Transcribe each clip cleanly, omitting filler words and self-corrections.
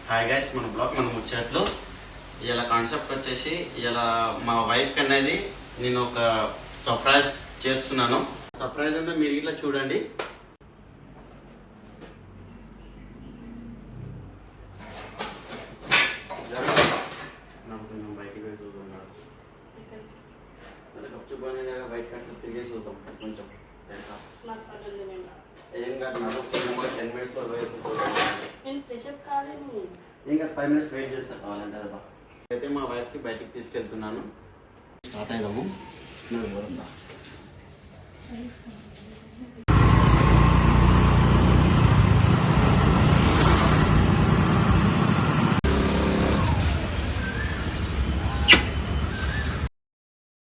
Hi guys, మన blog మనం ముచ్చట్లు. ఇలా కాన్సెప్ట్ వచ్చేసి ఇలా మా వైఫ్ అనేది నేను ఒక సర్ప్రైజ్ చేస్తున్నాను. సర్ప్రైజ్ అంటే మీరు ఇట్లా చూడండి. బయటికి పోయి చూస్తున్నాడు. బయట తిరిగే చూద్దాం కొంచెం. ఏం కాదు, నాకు 10 minutes ఇంకా 5 minutes వెయిట్ చేస్తా కావాలంటే కదా. అయితే మా వైఫ్ కి బయటికి తీసుకెళ్తున్నాను. స్టార్ట్ అయిదాము.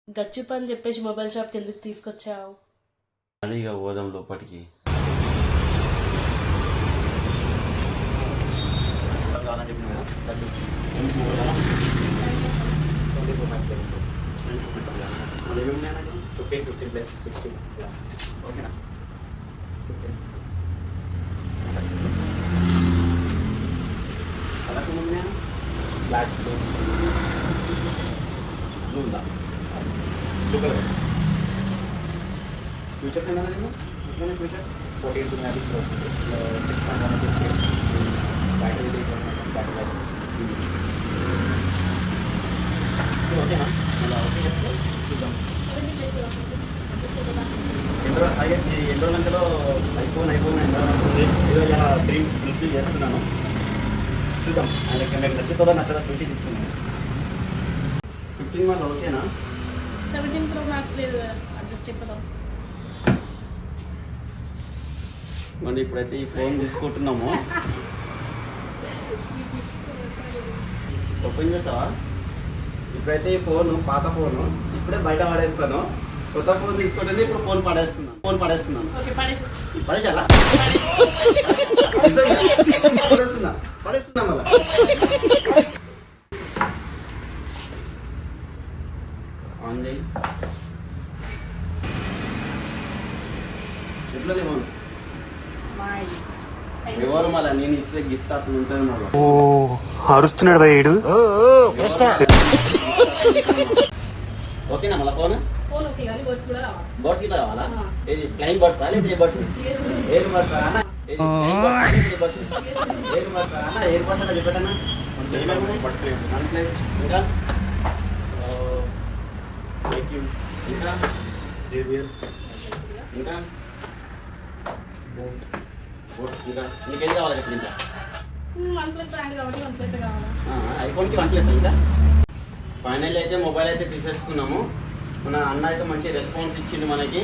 గచ్చు పని చెప్పేసి మొబైల్ షాప్కి ఎందుకు తీసుకొచ్చావు? ఖాళీగా పోదాం లోపలికి. బ్లాక్ బ్లూ ఉందా? ఫ్యూచర్స్ ఏమన్నా నేను ఫ్యూచర్స్ 14 to 90 వస్తుంది. 6.1 బ్యాటరీ ఓకేనా? అలా ఓకే చెప్తే చూద్దాం. ఎన్నో గంటలో ఐఫోన్ ఏదో ఇలా డ్రీమ్ ఫుల్ఫిల్ చేస్తున్నాను. చూద్దాం ఆయనకి మీకు నచ్చుతుందో నచ్చదో చూసి తీసుకున్నాను. 15 వల్ల ఓకేనా? 17 Pro Max లేదు, అడ్జస్ట్ అయిపోదాం. మరి ఇప్పుడైతే ఈ ఫోన్ తీసుకుంటున్నాము. ఓపెన్ చేస్తావా? ఇప్పుడైతే ఈ ఫోన్ పాత ఫోను ఇప్పుడే బయట పడేస్తాను. కొత్త ఫోన్ తీసుకుంటుంది, ఇప్పుడు ఫోన్ పడేస్తున్నాను. పడేసాలా? పడేస్తున్నా మళ్ళా. ఆన్ చేయి. ఎట్లా ఫోన్ ఎవరు మళ్ళా నేను ఇస్తే గిఫ్ట్ అట్లా ఉంటుంది మళ్ళీ. అరుస్తున్నాడు భయ్యుడు. ఓకేనా మళ్ళీ ఫోన్? బర్డ్స్ ఇట్లా కావాలా? ఇది ప్లైన్ బర్డ్స్ లేదా ఏ బర్డ్స్? ఎయిర్ బర్డ్స్ అన్న, ఎయిర్ బర్డ్స్ అన్న, ఎయిర్ బర్డ్స్ అలా చెప్పాడన్నా. ఇంకా ఇంకా ఇంకా నీకేం కావాలి చెప్పండి. ఇంకా ఐఫోన్కి OnePlus ఇంకా. ఫైనల్ అయితే మొబైల్ అయితే తీసేసుకున్నాము. మన అన్న అయితే మంచి రెస్పాన్స్ ఇచ్చిండు మనకి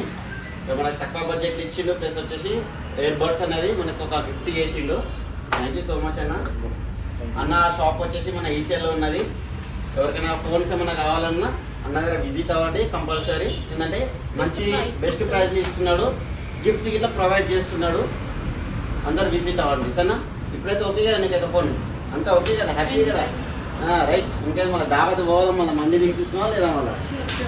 తక్కువ బడ్జెట్ ఇచ్చిండు. ప్లస్ వచ్చేసి ఎయిర్ బర్డ్స్ అనేది మనకు ఒక గిఫ్ట్ చేసిండు. థ్యాంక్ యూ సో మచ్ అన్న. అన్న షాప్ వచ్చేసి మన ఈసీఎల్లో ఉన్నది. ఎవరికైనా ఫోన్స్ ఏమైనా కావాలన్నా అన్న దగ్గర విజిట్ అవ్వండి కంపల్సరీ. ఏంటంటే మంచి బెస్ట్ ప్రైస్ ఇస్తున్నాడు, గిఫ్ట్స్ ఇట్లా ప్రొవైడ్ చేస్తున్నాడు. అందరు విజిట్ అవ్వండి సరేనా? ఇప్పుడైతే ఓకే కదా నీకైతే ఫోన్ అంతా ఓకే కదా? హ్యాపీ కదా? రైట్. ఇంకేది మన దావత్ పోదాం, మన మంది తినిపిస్తున్నావా లేదా? మళ్ళీ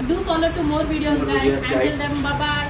Do follow to more videos guys. Until then, bye bye.